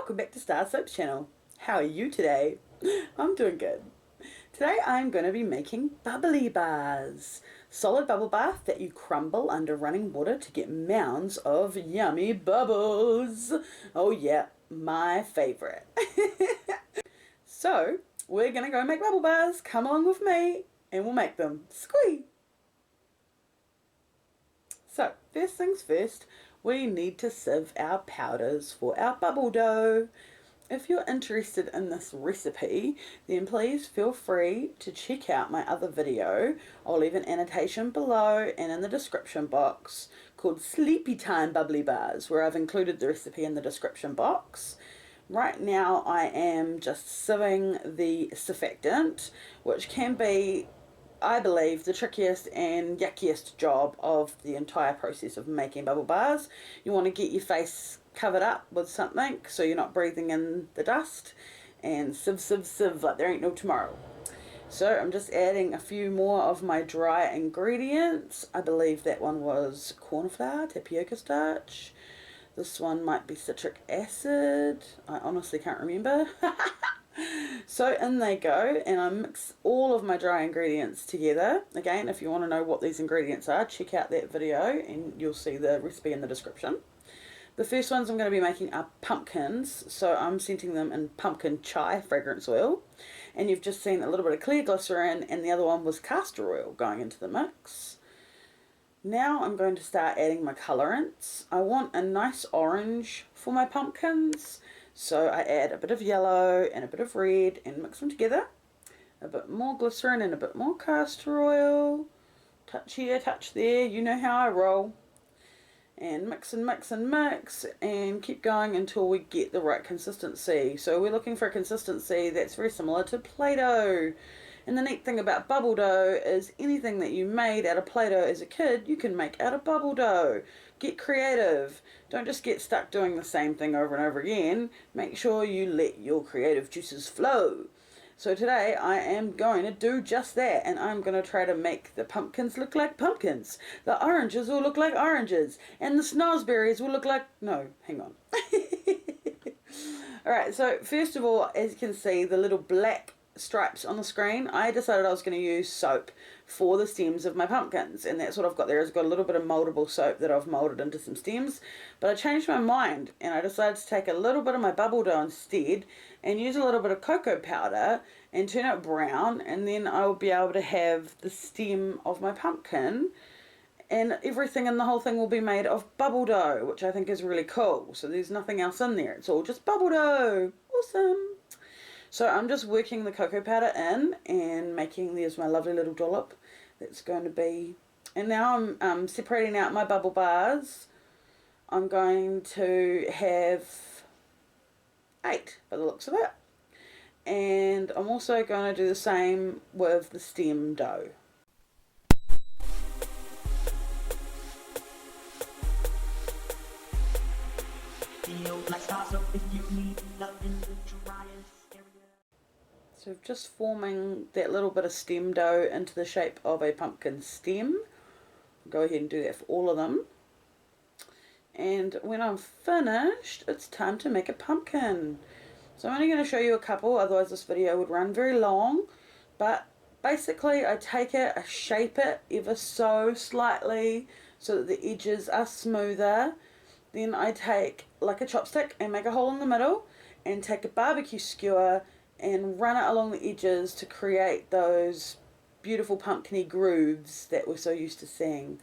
welcome back to StarrSoaps channel. How are you today? I'm doing good. Today I'm going to be making bubbly bars. Solid bubble bath that you crumble under running water to get mounds of yummy bubbles. Oh yeah, my favorite. So, we're going to go make bubble bars. Come along with me and we'll make them. Squee! So, first things first, we need to sieve our powders for our bubble dough. If you're interested in this recipe, then please feel free to check out my other video. I'll leave an annotation below and in the description box called Sleepy Time Bubbly Bars, where I've included the recipe in the description box. Right now I am just sieving the surfactant, which can be, I believe, the trickiest and yuckiest job of the entire process of making bubble bars. You want to get your face covered up with something so you're not breathing in the dust, and sieve, sieve, sieve like there ain't no tomorrow. So I'm just adding a few more of my dry ingredients. I believe that one was corn flour, tapioca starch. This one might be citric acid. I honestly can't remember. So in they go, and I mix all of my dry ingredients together. Again, if you want to know what these ingredients are, check out that video and you'll see the recipe in the description. The first ones I'm going to be making are pumpkins, so I'm scenting them in pumpkin chai fragrance oil. And you've just seen a little bit of clear glycerin, and the other one was castor oil going into the mix. Now I'm going to start adding my colorants. I want a nice orange for my pumpkins, so I add a bit of yellow and a bit of red and mix them together. A bit more glycerin and a bit more castor oil. Touch here, touch there, you know how I roll. And mix and mix and mix and keep going until we get the right consistency. So we're looking for a consistency that's very similar to Play-Doh. And the neat thing about bubble dough is anything that you made out of Play-Doh as a kid, you can make out of bubble dough. Get creative. Don't just get stuck doing the same thing over and over again. Make sure you let your creative juices flow. So today I am going to do just that, and I'm going to try to make the pumpkins look like pumpkins. The oranges will look like oranges, and the snozberries will look like... No, hang on. Alright, so first of all, as you can see, the little black stripes on the screen, I decided I was going to use soap for the stems of my pumpkins, and that's what I've got there. I've got a little bit of moldable soap that I've molded into some stems, but I changed my mind and I decided to take a little bit of my bubble dough instead and use a little bit of cocoa powder and turn it brown, and then I will be able to have the stem of my pumpkin, and everything in the whole thing will be made of bubble dough, which I think is really cool. So there's nothing else in there, it's all just bubble dough. Awesome. So I'm just working the cocoa powder in and making, there's my lovely little dollop that's going to be, and now I'm separating out my bubble bars. I'm going to have 8 by the looks of it, and I'm also going to do the same with the stem dough. So just forming that little bit of stem dough into the shape of a pumpkin stem. Go ahead and do that for all of them. And when I'm finished, it's time to make a pumpkin. So I'm only going to show you a couple, otherwise this video would run very long. But basically I take it, I shape it ever so slightly so that the edges are smoother. Then I take like a chopstick and make a hole in the middle, and take a barbecue skewer and run it along the edges to create those beautiful pumpkin-y grooves that we're so used to seeing.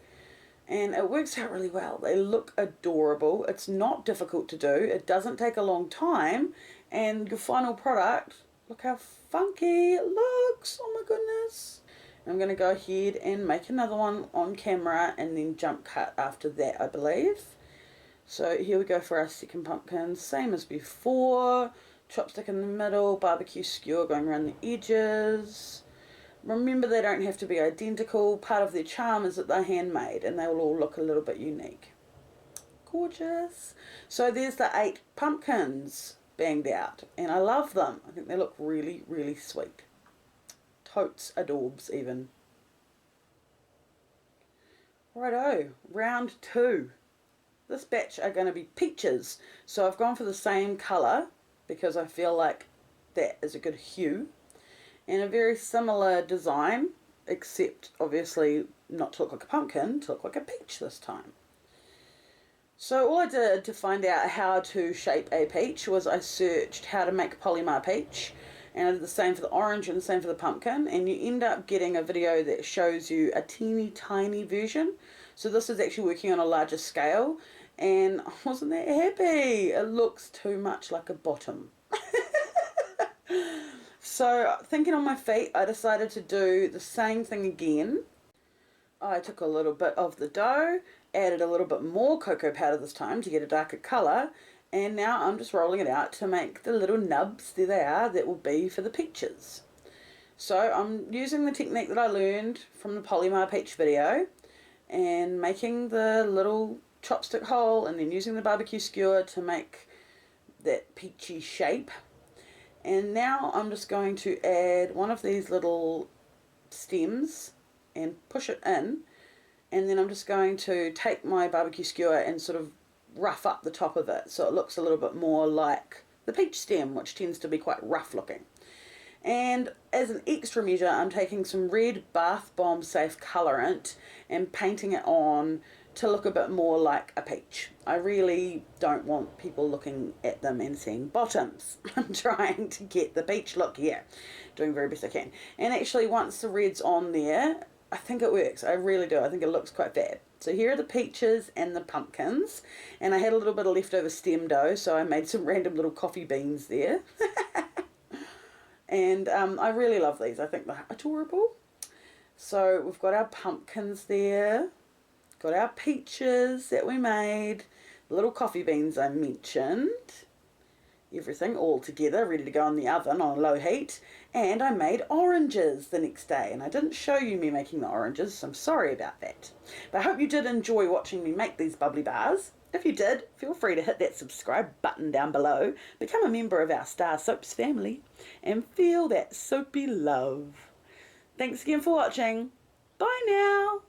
And it works out really well. They look adorable. It's not difficult to do. It doesn't take a long time. And your final product, look how funky it looks. Oh my goodness. I'm going to go ahead and make another one on camera and then jump cut after that, I believe. So here we go for our second pumpkin. Same as before. Chopstick in the middle, barbecue skewer going around the edges. Remember, they don't have to be identical. Part of their charm is that they're handmade and they will all look a little bit unique. Gorgeous. So there's the 8 pumpkins banged out, and I love them. I think they look really, really sweet. Totes adorbs even. Righto, round 2. This batch are going to be peaches, so I've gone for the same colour because I feel like that is a good hue. And a very similar design, except obviously not to look like a pumpkin, to look like a peach this time. So all I did to find out how to shape a peach was I searched how to make a polymar peach, and I did the same for the orange and the same for the pumpkin, and you end up getting a video that shows you a teeny tiny version. So this is actually working on a larger scale, and I wasn't that happy. It looks too much like a bottom. So thinking on my feet, I decided to do the same thing again. I took a little bit of the dough, added a little bit more cocoa powder this time to get a darker colour, and now I'm just rolling it out to make the little nubs, there they are, that will be for the peaches. So I'm using the technique that I learned from the Polymar Peach video and making the little chopstick hole and then using the barbecue skewer to make that peachy shape. And now I'm just going to add one of these little stems and push it in, and then I'm just going to take my barbecue skewer and sort of rough up the top of it so it looks a little bit more like the peach stem, which tends to be quite rough looking. And as an extra measure, I'm taking some red bath bomb safe colorant and painting it on to look a bit more like a peach. I really don't want people looking at them and seeing bottoms. I'm trying to get the peach look here, doing very best I can. And actually once the red's on there, I think it works. I really do. I think it looks quite fab. So here are the peaches and the pumpkins, and I had a little bit of leftover stem dough, so I made some random little coffee beans there. And I really love these. I think they're adorable. So we've got our pumpkins there, got our peaches that we made, the little coffee beans I mentioned, everything all together ready to go in the oven on low heat. And I made oranges the next day, and I didn't show you me making the oranges, so I'm sorry about that. But I hope you did enjoy watching me make these bubbly bars. If you did, feel free to hit that subscribe button down below, become a member of our StarrSoaps family, and feel that soapy love. Thanks again for watching. Bye now.